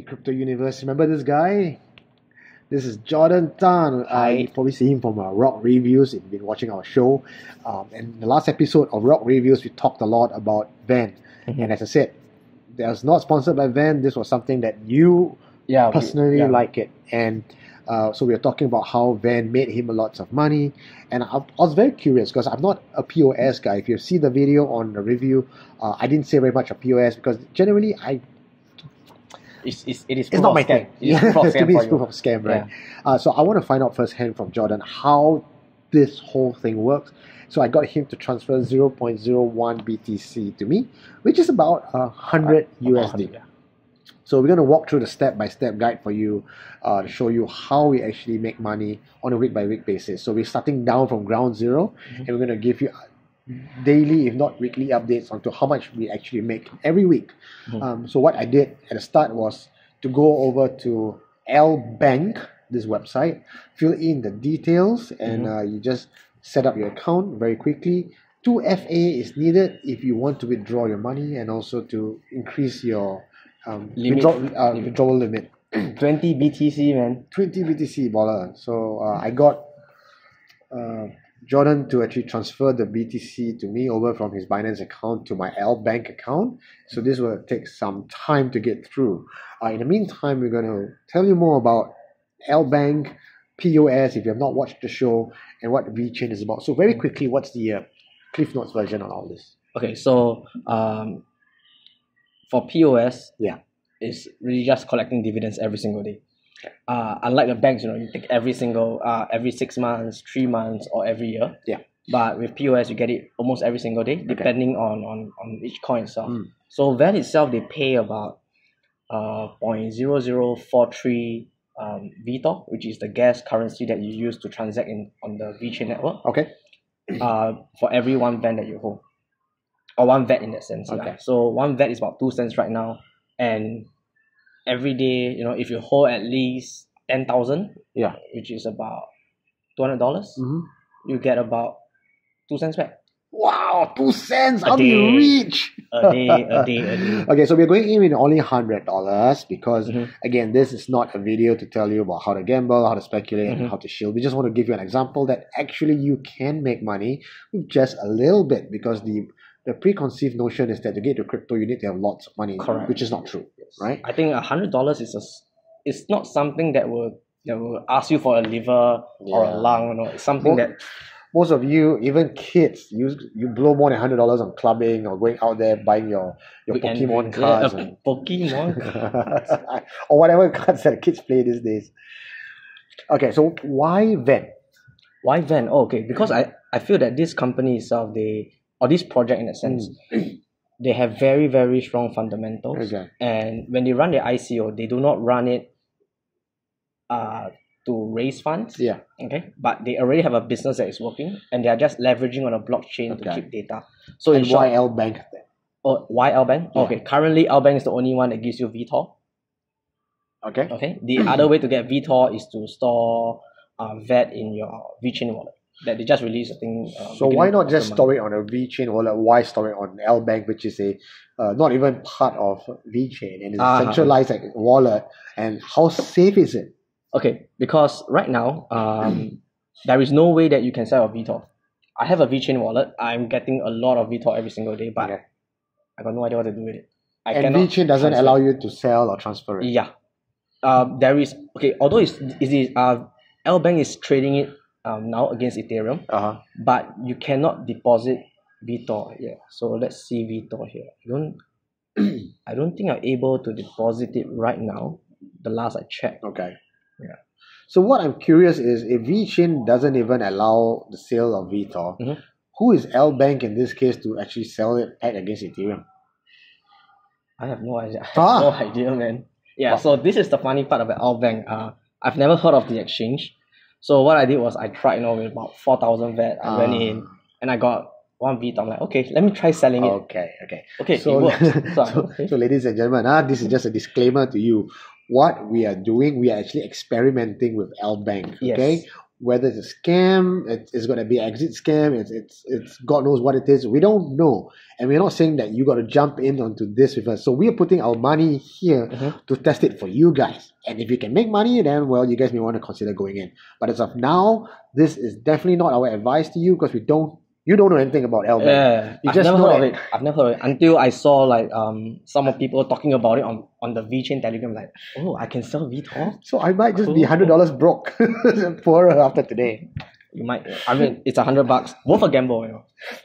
Crypto Universe. Remember this guy? This is Jorden Tan. You probably see him from Rock Reviews if you've been watching our show. In the last episode of Rock Reviews, we talked a lot about VET. And as I said, that was not sponsored by VET. This was something that you personally like it. And so we were talking about how VET made him lots of money. And I was very curious because I'm not a POS guy. If you see the video on the review, I didn't say very much of POS because generally it's not my thing. To me, it's proof of scam, right? Yeah. So I want to find out firsthand from Jorden how this whole thing works. So I got him to transfer 0.01 BTC to me, which is about 100 USD. Yeah. So we're going to walk through the step-by-step guide for you to show you how we actually make money on a week-by-week basis. So we're starting down from ground zero, and we're going to give you daily, if not weekly, updates onto how much we actually make every week. So what I did at the start was to go over to LBank, this website, fill in the details, and you just set up your account very quickly. 2FA is needed if you want to withdraw your money and also to increase your withdrawal limit. 20 BTC, man. 20 BTC, baller. So I got Jorden to actually transfer the BTC to me over from his Binance account to my LBank account. So this will take some time to get through. In the meantime, we're going to tell you more about LBank, POS, if you have not watched the show, and what VeChain is about. So very quickly, what's the Cliff Notes version on all this? Okay, so for POS, it's really just collecting dividends every single day. Unlike the banks, you take every 6 months, 3 months, or every year. But with POS, you get it almost every single day, depending on each coin itself. So VET itself, they pay about 0.0043 VETHO, which is the gas currency that you use to transact on the VeChain network. For every one VET that you hold, or one VET in that sense. So one VET is about 2 cents right now, and every day, if you hold at least 10,000, which is about $200, you get about 2 cents back. Wow, 2 cents! How do you reach? A day. Okay, so we're going in with only $100 because, again, this is not a video to tell you about how to gamble, how to speculate, and how to shield. We just want to give you an example that actually you can make money with just a little bit, because the preconceived notion is that to get to crypto, you need to have lots of money, which is not true, right? I think $100 is not something that will ask you for a liver or a lung. It's something that most of you, even kids, you blow more than $100 on clubbing or going out there buying your Pokemon cards. Pokemon cards. Or whatever cards that kids play these days. Okay, so why VET? Why VET? Oh, okay, because I feel that this company itself, or this project in a sense, they have very, very strong fundamentals. And when they run their ICO, they do not run it to raise funds. But they already have a business that is working, and they are just leveraging on a blockchain to keep data. So and why LBank then? Oh, why LBank? Okay, currently LBank is the only one that gives you VETHO. Okay. The other way to get VETHO is to store VET in your VeChain wallet that they just released, I think. So why not just store it on a VeChain wallet? Why store it on LBank, which is a not even part of VeChain, and it's a centralized wallet? And how safe is it? Okay, because right now, there is no way that you can sell a VETHO. I have a VeChain wallet. I'm getting a lot of VETHO every single day, but I got no idea what to do with it. And VeChain doesn't allow you to sell or transfer it. There is, although LBank is trading it now against Ethereum, but you cannot deposit VETHO. So let's see VETHO here. I don't think I'm able to deposit it right now. The last I checked. So what I'm curious is, if VeChain doesn't even allow the sale of VETHO, who is LBank in this case to actually sell it back against Ethereum? I have no idea. No idea, man. So this is the funny part about LBank. I've never heard of the exchange. So what I did was I tried, with about 4,000 VET. I went in and I got one VETHO. I'm like, okay, let me try selling it. Okay, so, it works. So ladies and gentlemen, this is just a disclaimer to you. What we are doing, we are actually experimenting with LBank. whether it's a scam, it's going to be an exit scam, it's God knows what it is. We don't know. And we're not saying that you got to jump in onto this with us. So we are putting our money here to test it for you guys. And if you can make money, then, well, you guys may want to consider going in. But as of now, this is definitely not our advice to you because you don't know anything about LBank. Yeah, I've never heard of it. I've never heard of it until I saw like some of people talking about it on the VeChain Telegram. Like, oh, I can sell VeThor. So I might just be $100 broke, poorer after today. You might. I mean, it's $100. Worth a gamble, you know.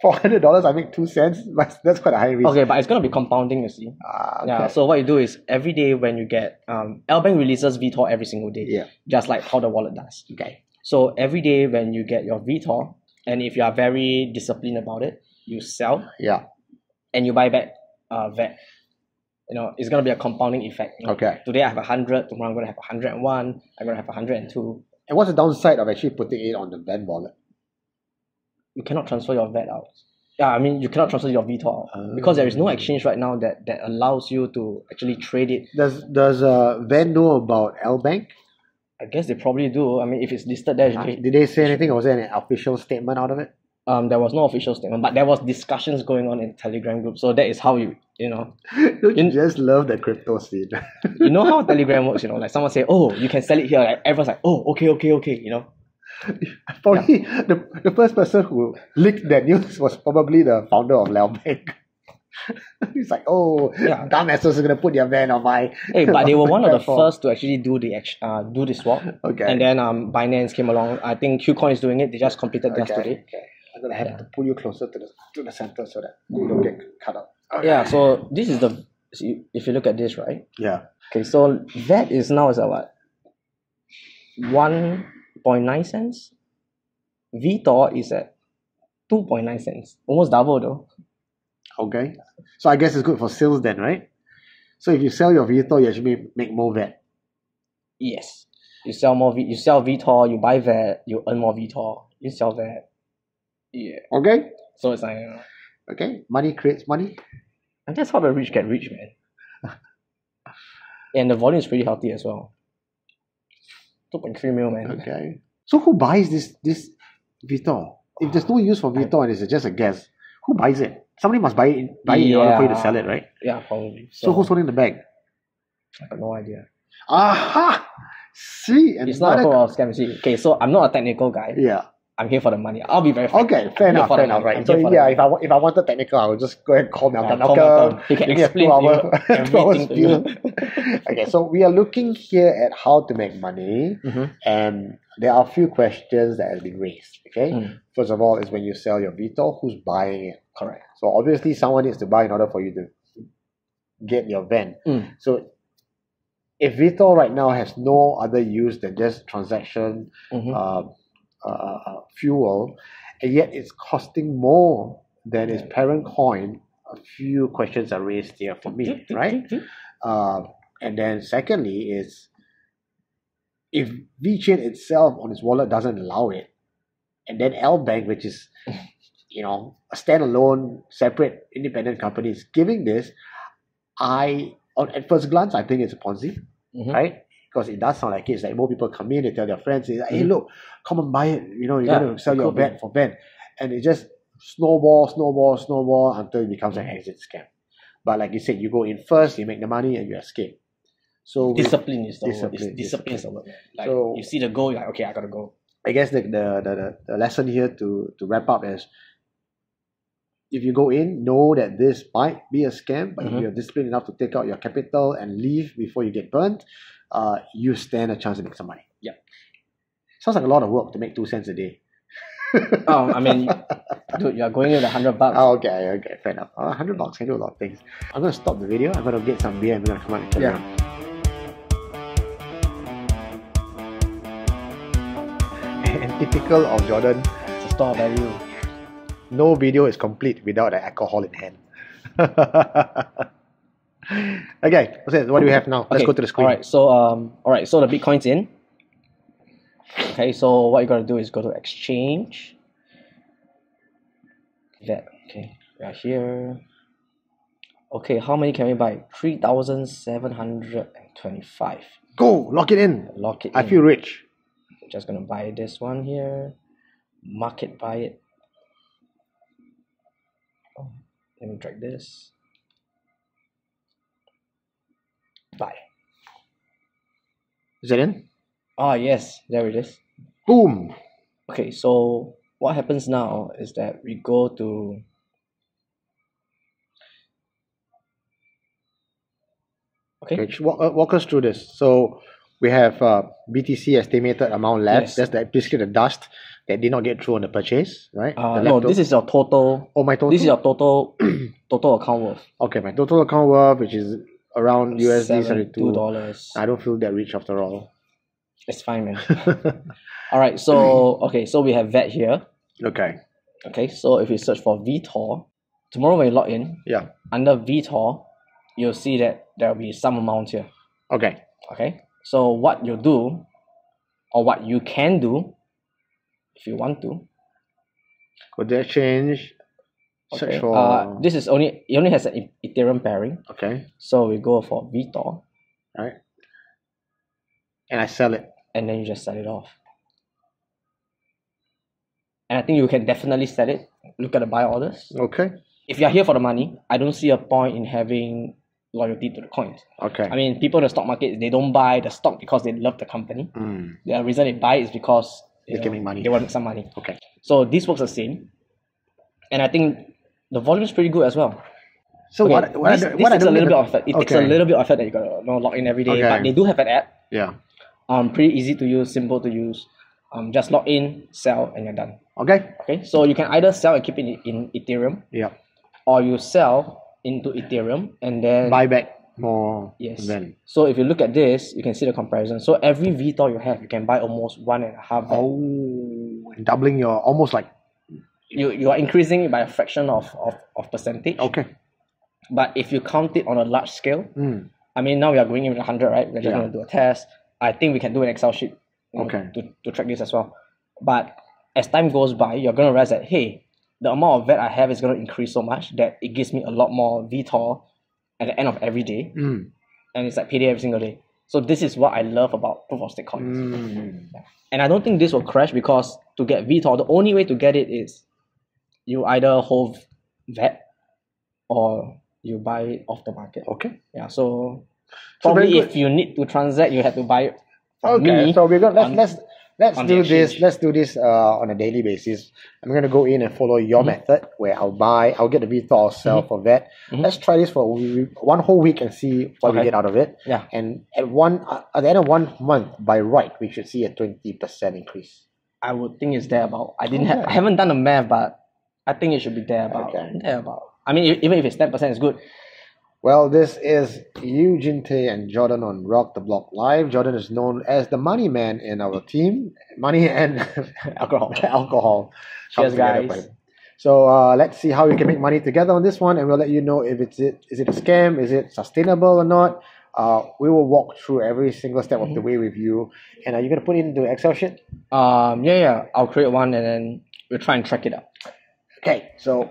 For $100, I make 2 cents. That's quite a high risk. Okay, but it's gonna be compounding. You see. Okay. Yeah. So what you do is every day when you get LBank releases VeThor every single day. Yeah. Just like how the wallet does. Okay. So every day when you get your VeThor, and if you are very disciplined about it, you sell. Yeah. And you buy back VET. You know, it's gonna be a compounding effect. You know? Okay. Today I have 100. Tomorrow I'm gonna have 101. I'm gonna have 102. And what's the downside of actually putting it on the VET wallet? You cannot transfer your VET out. Yeah, I mean, you cannot transfer your VeThor out because there is no exchange right now that allows you to actually trade it. Does VET know about LBank? I guess they probably do. I mean, if it's listed there, did they say anything, or was there an official statement out of it? There was no official statement, but there was discussions going on in the Telegram group. So that is how you know. Don't you just love the crypto scene? You know how Telegram works, you know. Like someone say, "Oh, you can sell it here." Like everyone's like, "Oh, okay." You know. Probably the first person who leaked that news was probably the founder of LBank. He's like, oh, yeah, dumbasses are gonna put their van on my. Hey, but they were one of the first to actually do the swap. Okay. And then Binance came along. I think Qcoin is doing it. They just completed theirs today. Okay. I'm gonna have to pull you closer to the center so that you don't get cut up. Okay. Yeah. So this is if you look at this, right? Yeah. Okay. So that is now is at what? 1.9 cents. VeThor is at 2.9 cents. Almost double though. Okay. So I guess it's good for sales then, right? So if you sell your VeThor, you actually make more VET. Yes. You sell more you sell VeThor, you buy VET, you earn more VeThor. You sell VET. Yeah. Okay. So it's like okay. Money creates money. And that's how the rich get rich, man. And the volume is pretty healthy as well. 2.3 mil, man. Okay. So who buys this VeThor? If there's no use for VeThor and it's just a guess, who buys it? Somebody must buy it in order for you to sell it, right? Yeah, probably. So who's holding the bag? I have no idea. Aha! See, it's not a whole scam. See, okay, so I'm not a technical guy. Yeah. I'm here for the money. I'll be very frank. Okay, fair enough, right? So yeah, if I wanted technical, I would just go and call Malcolm. He can explain to you everything to you. Okay, so we are looking here at how to make money, and there are a few questions that have been raised. Okay, first of all is when you sell your VeThor, who's buying it? Correct. So obviously someone needs to buy in order for you to get your VET. So if VeThor right now has no other use than just transaction, fuel, and yet it's costing more than its parent coin, a few questions are raised here for me, right? And then secondly is, if VeChain itself on its wallet doesn't allow it, and then LBank, which is, you know, a standalone, separate, independent company, is giving this, at first glance, I think it's a Ponzi, right? Because it does sound like it. It's like more people come in, they tell their friends, say, hey, look, come and buy it. You know, you're going to sell your VET for VET. And it just snowball until it becomes an exit scam. But like you said, you go in first, you make the money, and you escape. So discipline is the word. Discipline is the word. Like, so, you see the goal, you're like, okay, I gotta go. I guess the lesson here to wrap up is, if you go in, know that this might be a scam, but if you're disciplined enough to take out your capital and leave before you get burnt, you stand a chance to make some money. Yeah. Sounds like a lot of work to make 2 cents a day. I mean, dude, you're going with $100. Okay, fair enough. $100 can do a lot of things. I'm going to stop the video. I'm going to get some beer and we're going to come out and check it out. And typical of Jorden, it's a store value. No video is complete without an alcohol in hand. Okay, what do we have now? Let's go to the screen. Alright, so the Bitcoin's in. Okay, so what you gotta do is go to exchange. VET. Okay, we are here. Okay, how many can we buy? 3,725. Go, lock it in. Lock it in. I feel rich. Just gonna buy this one here. Market buy it. Oh, let me drag this. Buy. Is that in? Ah, yes, there it is. Boom. Okay, so what happens now is that we go to okay, walk us through this. So we have BTC estimated amount left. Yes. That's basically the dust that did not get through on the purchase, right? No, this is your total. Oh, my total? This is your total total account worth. Okay, my total account worth, which is around USD $72. I don't feel that rich after all. It's fine, man. Alright, so okay, so we have VET here. Okay. Okay, so if you search for VeThor, tomorrow when you log in, yeah, under VeThor, you'll see that there'll be some amount here. Okay. Okay. So what you do, or what you can do, if you want to. Could that change? Okay. Search for. This is only, it only has an Ethereum pairing. Okay. So we go for VeThor. Right. And I sell it. And then you just sell it off. And I think you can definitely sell it. Look at the buy orders. Okay. If you're here for the money, I don't see a point in having loyalty to the coins. Okay. I mean, people in the stock market, they don't buy the stock because they love the company. The reason they buy is because they can make money. They want some money. Okay. So this works the same. And I think the volume is pretty good as well. So okay, this takes a little bit of effort. It takes a little bit of effort that you gotta log in every day. Okay. But they do have an app. Yeah. Pretty easy to use, simple to use. Just log in, sell, and you're done. Okay. Okay. So you can either sell and keep it in Ethereum. Yeah. Or you sell into Ethereum and then buy back more. Yes. Then. So if you look at this, you can see the comparison. So every VeThor you have, you can buy almost 1.5. Oh, doubling your almost like. You are increasing it by a fraction of percentage. Okay. But if you count it on a large scale, I mean, now we are going in with 100, right? We're just going to do a test. I think we can do an Excel sheet to track this as well. But as time goes by, you're going to realize that, hey, the amount of VET I have is going to increase so much that it gives me a lot more VeThor at the end of every day. And it's like payday every single day. So this is what I love about proof of stake coins. And I don't think this will crash because to get VeThor, the only way to get it is you either hold VET or you buy it off the market. Okay. Yeah. So probably if you need to transact, you have to buy it. Okay. So we're going. Let's do this. Let's do this on a daily basis. I'm going to go in and follow your method where I'll get the VeThor, I'll sell for VET. Let's try this for one whole week and see what we get out of it. Yeah. And at the end of 1 month, by right, we should see a 20% increase. I would think it's there about. I haven't done the math, but I think it should be there about. There about. I mean, even if it's 10%, it's good. Well, this is Jorden and Jorden on Rock the Block Live. Jorden is known as the money man in our team. Money and alcohol. Cheers, guys. So let's see how we can make money together on this one, and we'll let you know if is it a scam, is it sustainable or not. We will walk through every single step of the way with you. And are you gonna put it into Excel sheet? Yeah. I'll create one and then we'll try and track it up. Okay, so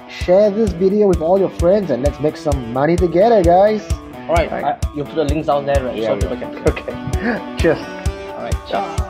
share this video with all your friends, and let's make some money together, guys. Alright, you'll put the links down there, right? Yeah, so people can. Okay. Cheers. Alright, ciao.